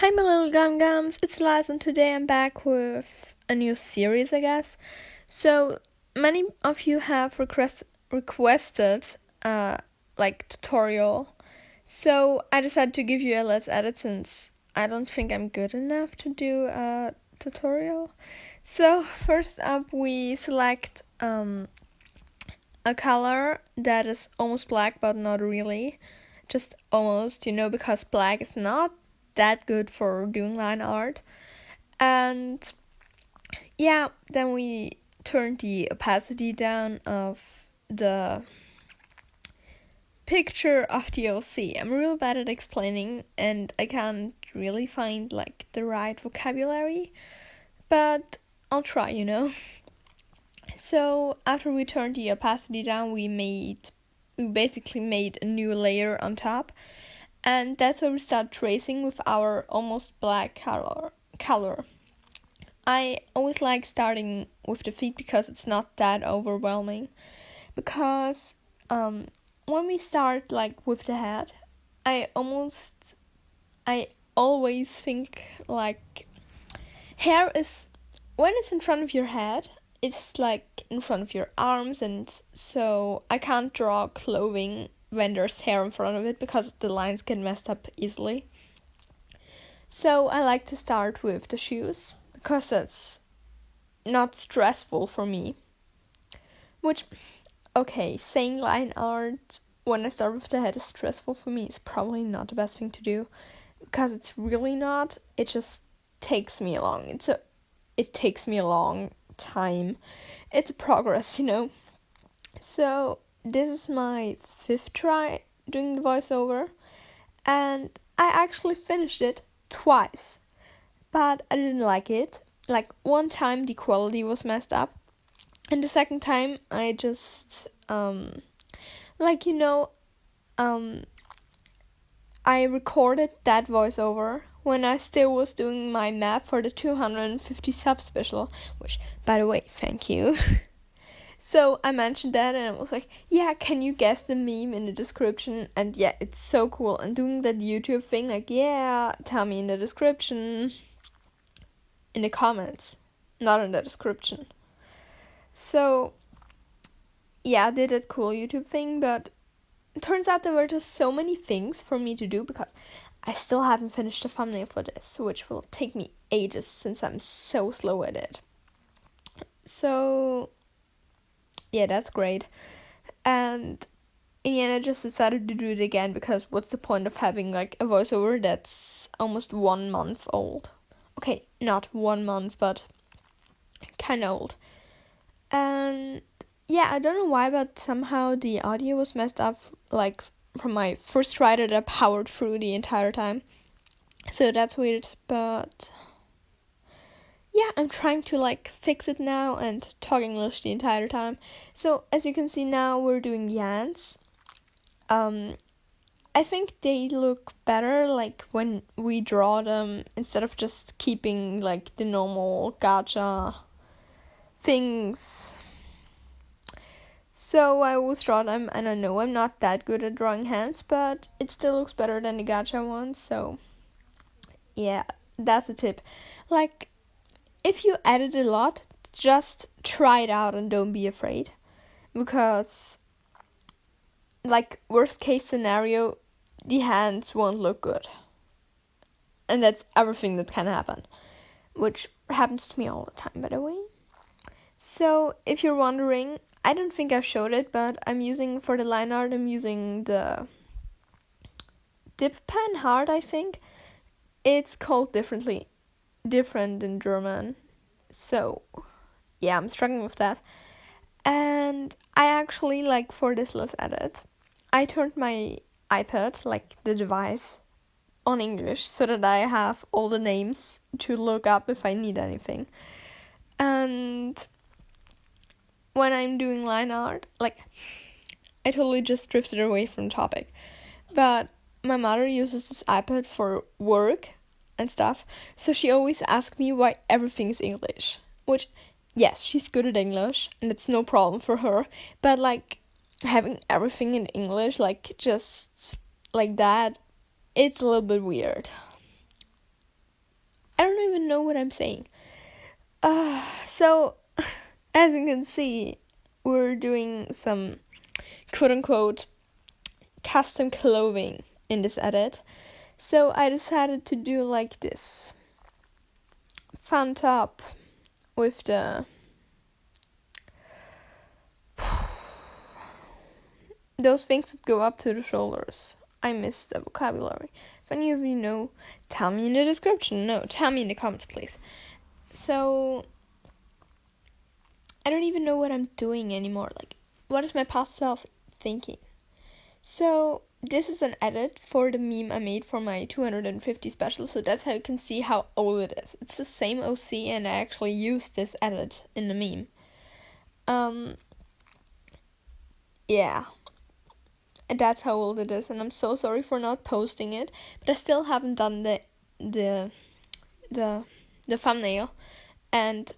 Hi, my little gum gums. It's Liz, and today I'm back with a new series, I guess. So many of you have requested tutorial. So I decided to give you a let's edit since I don't think I'm good enough to do a tutorial. So first up, we select a color that is almost black but not really, just almost, because black is not that good for doing line art. And yeah, then we turn the opacity down of the picture of the OC. I'm real bad at explaining and I can't really find the right vocabulary, but I'll try. So after we turned the opacity down, we basically made a new layer on top, and that's where we start tracing with our almost black color. I always like starting with the feet because it's not that overwhelming. Because when we start with the head, I always think hair is, when it's in front of your head, it's in front of your arms, and so I can't draw clothing when there's hair in front of it because the lines get messed up easily. So I like to start with the shoes because that's not stressful for me. Which, okay, saying line art when I start with the head is stressful for me is probably not the best thing to do, because it's really not. It just takes me it takes me a long time. It's a progress. So this is my 5th try doing the voiceover, and I actually finished it twice, but I didn't like it. One time the quality was messed up, and the second time I just I recorded that voiceover when I still was doing my map for the 250 sub special, which, by the way, thank you. So I mentioned that and I was like, yeah, can you guess the meme in the description? And yeah, it's so cool. And doing that YouTube thing, yeah, tell me in the description. In the comments, not in the description. So yeah, I did that cool YouTube thing, but it turns out there were just so many things for me to do because I still haven't finished the thumbnail for this, which will take me ages since I'm so slow at it. So yeah, that's great. And in the end, I just decided to do it again because what's the point of having a voiceover that's almost 1 month old? Okay, not 1 month, but kind of old. And yeah, I don't know why, but somehow the audio was messed up, from my first try that I powered through the entire time. So that's weird, but yeah, I'm trying to fix it now and talk English the entire time. So as you can see now, we're doing Yans. I think they look better when we draw them instead of just keeping the normal gacha things. So I always draw them, and I know I'm not that good at drawing hands, but it still looks better than the gacha ones, so yeah, that's a tip. If you edit a lot, just try it out and don't be afraid. Because, worst case scenario, the hands won't look good. And that's everything that can happen. Which happens to me all the time, by the way. So, if you're wondering, I don't think I've showed it, but for the line art, I'm using the dip pen hard, I think. It's called different in German. So, yeah, I'm struggling with that. And I actually, for this last edit, I turned my iPad, the device, on English so that I have all the names to look up if I need anything. And when I'm doing line art, I totally just drifted away from the topic. But my mother uses this iPad for work and stuff, so she always asks me why everything's English. Which, yes, she's good at English, and it's no problem for her. But having everything in English, just like that, it's a little bit weird. I don't even know what I'm saying. So, as you can see, we're doing some quote-unquote custom clothing in this edit. So I decided to do like this fun top with those things that go up to the shoulders. I missed the vocabulary. If any of you know, tell me in the description. No, tell me in the comments, please. So, I don't even know what I'm doing anymore. Like, what is my past self thinking? So, this is an edit for the meme I made for my 250 special. So that's how you can see how old it is. It's the same OC, and I actually used this edit in the meme. Yeah. And that's how old it is, and I'm so sorry for not posting it, but I still haven't done the thumbnail, and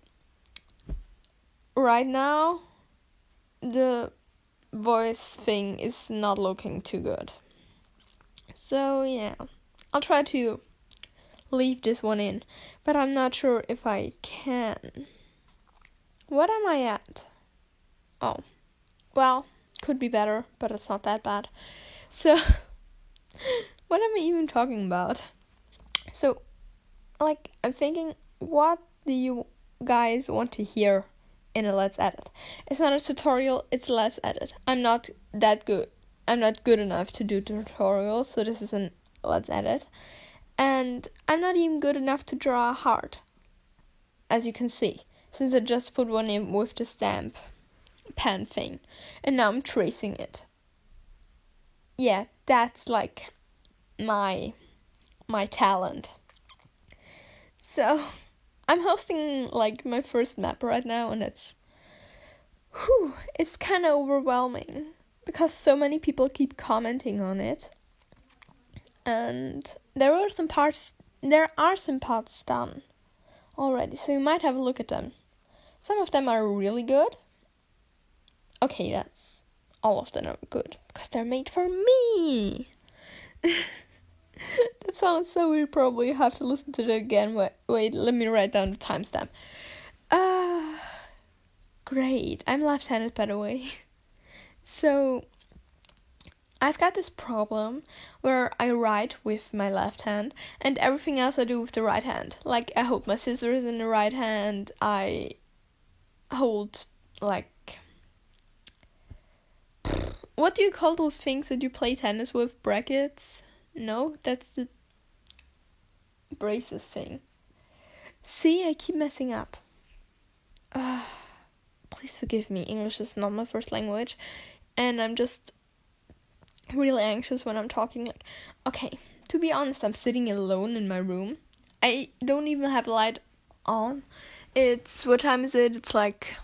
right now the voice thing is not looking too good. So yeah, I'll try to leave this one in, but I'm not sure if I can. What am I at? Oh, well, could be better, but it's not that bad. So, what am I even talking about? So, like, I'm thinking, what do you guys want to hear in a Let's Edit? It's not a tutorial, it's a Let's Edit. I'm not that good. I'm not good enough to do tutorials, so this is a Let's Edit. And I'm not even good enough to draw a heart, as you can see, since I just put one in with the stamp pen thing, and now I'm tracing it. Yeah, that's like my talent. So, I'm hosting like my first map right now, and it's kind of overwhelming because so many people keep commenting on it, and there are some parts done already, so you might have a look at them. Some of them are really good. Okay, that's all of them are good because they're made for me. That sounds so weird. Probably have to listen to it again. Wait, let me write down the timestamp. Great. I'm left-handed, by the way. So, I've got this problem where I write with my left hand and everything else I do with the right hand. Like, I hold my scissors in the right hand. I hold, like, what do you call those things that you play tennis with? Brackets? No, that's the braces thing. See, I keep messing up. Please forgive me. English is not my first language, and I'm just really anxious when I'm talking. Like, okay, to be honest, I'm sitting alone in my room. I don't even have a light on. What time is it? It's like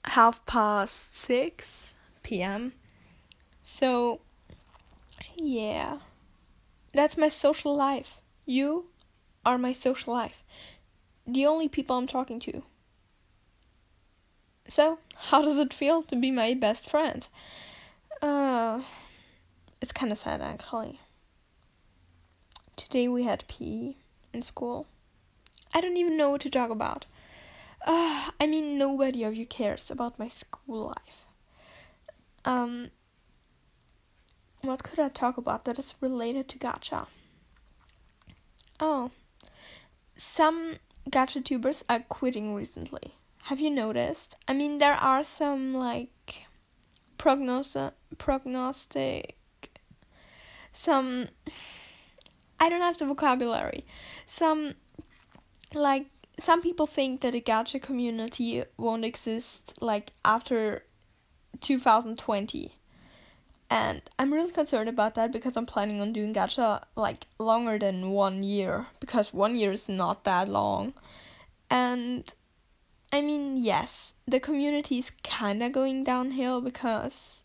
6:30 p.m. So, yeah. That's my social life. You are my social life. The only people I'm talking to. So, how does it feel to be my best friend? It's kind of sad, actually. Today we had PE in school. I don't even know what to talk about. I mean, nobody of you cares about my school life. What could I talk about that is related to Gacha? Oh, some Gacha tubers are quitting recently. Have you noticed? I mean, there are some, like, prognostic, some, I don't have the vocabulary, some people think that the Gacha community won't exist, like, after 2020. And I'm really concerned about that because I'm planning on doing Gacha, like, longer than 1 year. Because 1 year is not that long. And, I mean, yes, the community is kind of going downhill because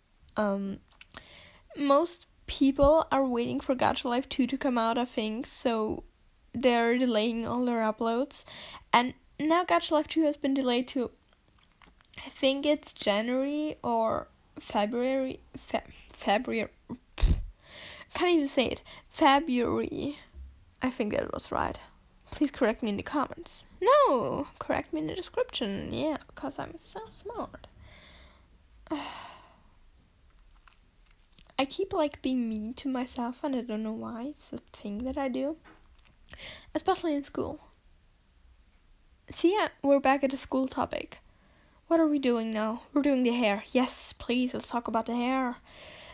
most people are waiting for Gacha Life 2 to come out, I think. So, they're delaying all their uploads. And now Gacha Life 2 has been delayed to, I think it's January or February. Can't even say it. February. I think that was right. please correct me in the comments. No, correct me in the description. Yeah, because I'm so smart. I keep being mean to myself, and I don't know why. It's a thing that I do, especially in school. See, yeah, we're back at the school topic. What are we doing now? We're doing the hair. Yes, please, let's talk about the hair.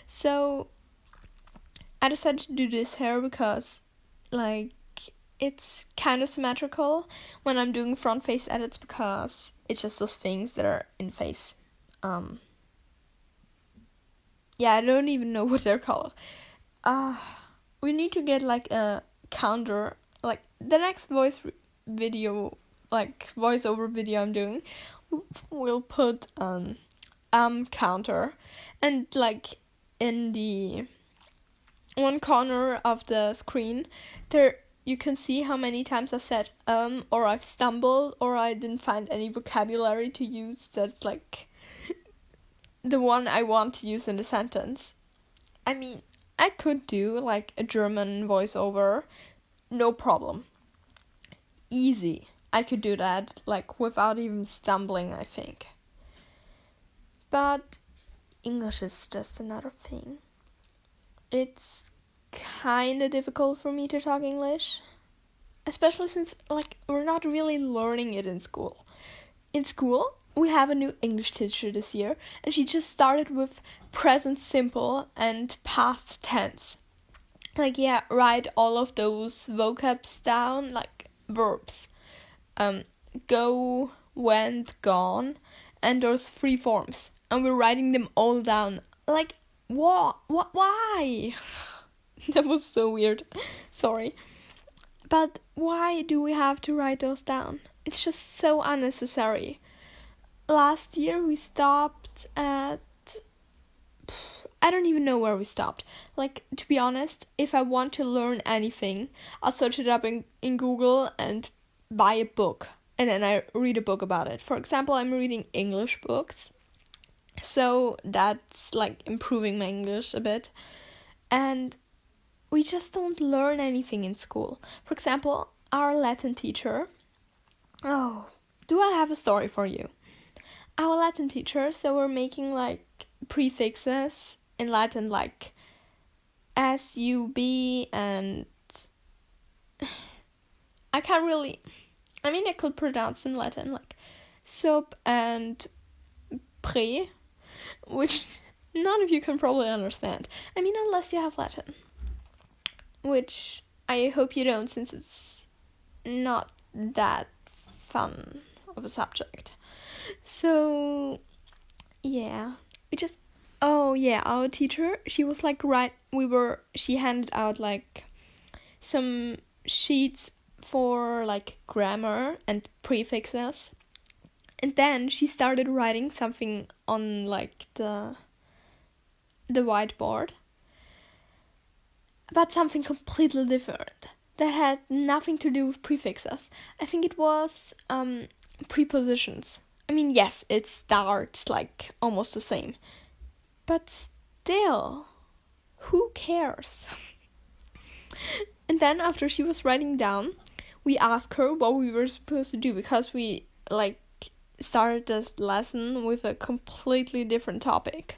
So, I decided to do this hair because, it's kind of symmetrical when I'm doing front face edits because it's just those things that are in face. Yeah, I don't even know what they're called. We need to get a counter. The next voiceover video I'm doing, we'll put counter, and in the one corner of the screen there you can see how many times I've said or I've stumbled or I didn't find any vocabulary to use that's the one I want to use in the sentence. I mean, I could do a German voiceover, no problem. Easy. I could do that without even stumbling, I think. But English is just another thing. It's kind of difficult for me to talk English, especially since we're not really learning it in school. In school, we have a new English teacher this year, and she just started with present simple and past tense. Write all of those vocabs down, verbs. Go, went, gone, and those 3 forms. And we're writing them all down. What? Why? That was so weird. Sorry. But why do we have to write those down? It's just so unnecessary. Last year we stopped at... I don't even know where we stopped. To be honest, if I want to learn anything, I'll search it up in Google and buy a book. And then I read a book about it. For example, I'm reading English books. So that's improving my English a bit. And we just don't learn anything in school. For example, our Latin teacher... Oh, do I have a story for you? Our Latin teacher, so we're making prefixes in Latin SUB and... I can't really... I mean, I could pronounce in Latin sub and pre, which none of you can probably understand. I mean, unless you have Latin. Which I hope you don't, since it's not that fun of a subject. So, yeah. Our teacher, she was she handed out some sheets for grammar and prefixes. And then she started writing something on the whiteboard about something completely different that had nothing to do with prefixes. I think it was prepositions. I mean, yes, it starts almost the same. But still, who cares? And then after she was writing down, we asked her what we were supposed to do, because we started this lesson with a completely different topic.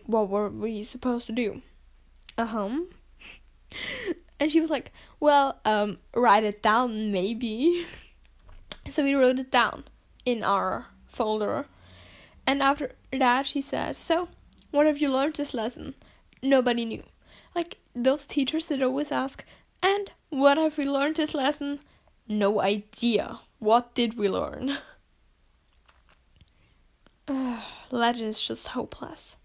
What were we supposed to do? And she was well, write it down maybe. So we wrote it down in our folder. And after that she said, so, what have you learned this lesson? Nobody knew. Those teachers that always ask, and what have we learned this lesson? No idea. What did we learn? Latin is just hopeless.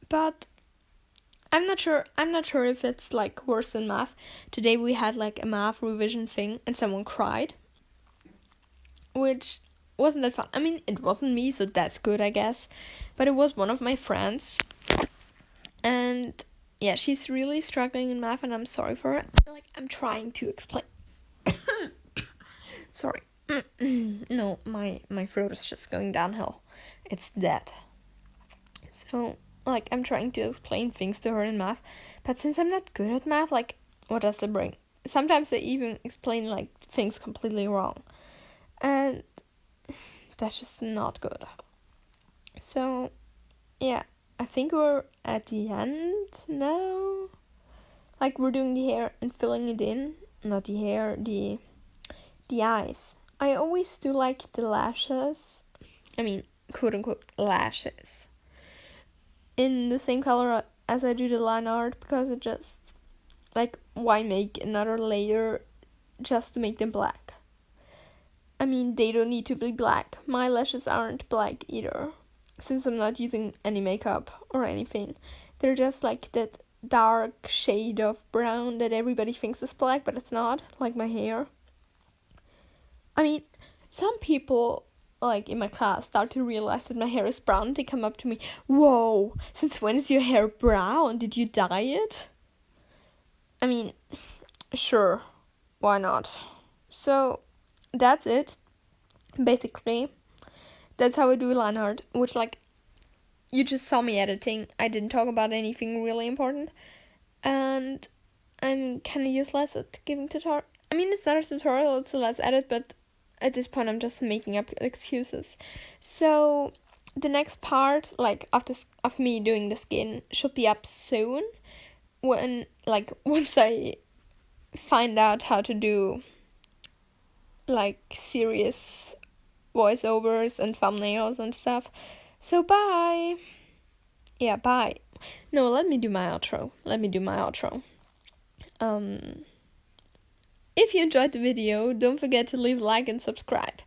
But I'm not sure if it's worse than math. Today we had a math revision thing and someone cried, which wasn't that fun. I mean, it wasn't me, so that's good, I guess. But it was one of my friends. And yeah, she's really struggling in math, and I'm sorry for her. I'm trying to explain. Sorry. No, my throat is just going downhill. It's dead. So, I'm trying to explain things to her in math. But since I'm not good at math, what does it bring? sometimes they even explain like things completely wrong, and that's just not good. So yeah, I think we're at the end now. Like, we're doing the hair and filling it in, not the hair, the eyes. I always do like the lashes, I mean, quote unquote lashes, in the same color as I do the line art, because it just, like, why make another layer just to make them black? I mean, they don't need to be black. My lashes aren't black either, since I'm not using any makeup or anything. They're just like that dark shade of brown that everybody thinks is black, but it's not, like my hair. I mean, some people, like in my class, start to realize that my hair is brown. They come up to me, "Whoa, since when is your hair brown? Did you dye it?" I mean, sure, why not? So, that's it. Basically, that's how I do line art, which, like, you just saw me editing. I didn't talk about anything really important, and I'm kind of useless at giving tutorial. I mean, it's not a tutorial, it's a let's edit, but at this point I'm just making up excuses. So the next part, like, of me doing the skin, should be up soon, when, like, once I find out how to do, like, serious voiceovers and thumbnails and stuff. So bye. Yeah, bye. No, let me do my outro. If you enjoyed the video, don't forget to leave a like and subscribe.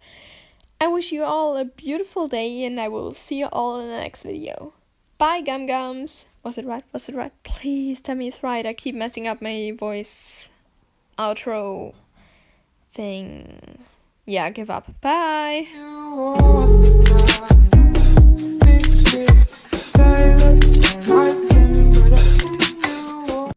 I wish you all a beautiful day, and I will see you all in the next video. Bye, Gum Gums. Was it right? Please tell me it's right. I keep messing up my voice outro thing. Yeah, give up. Bye.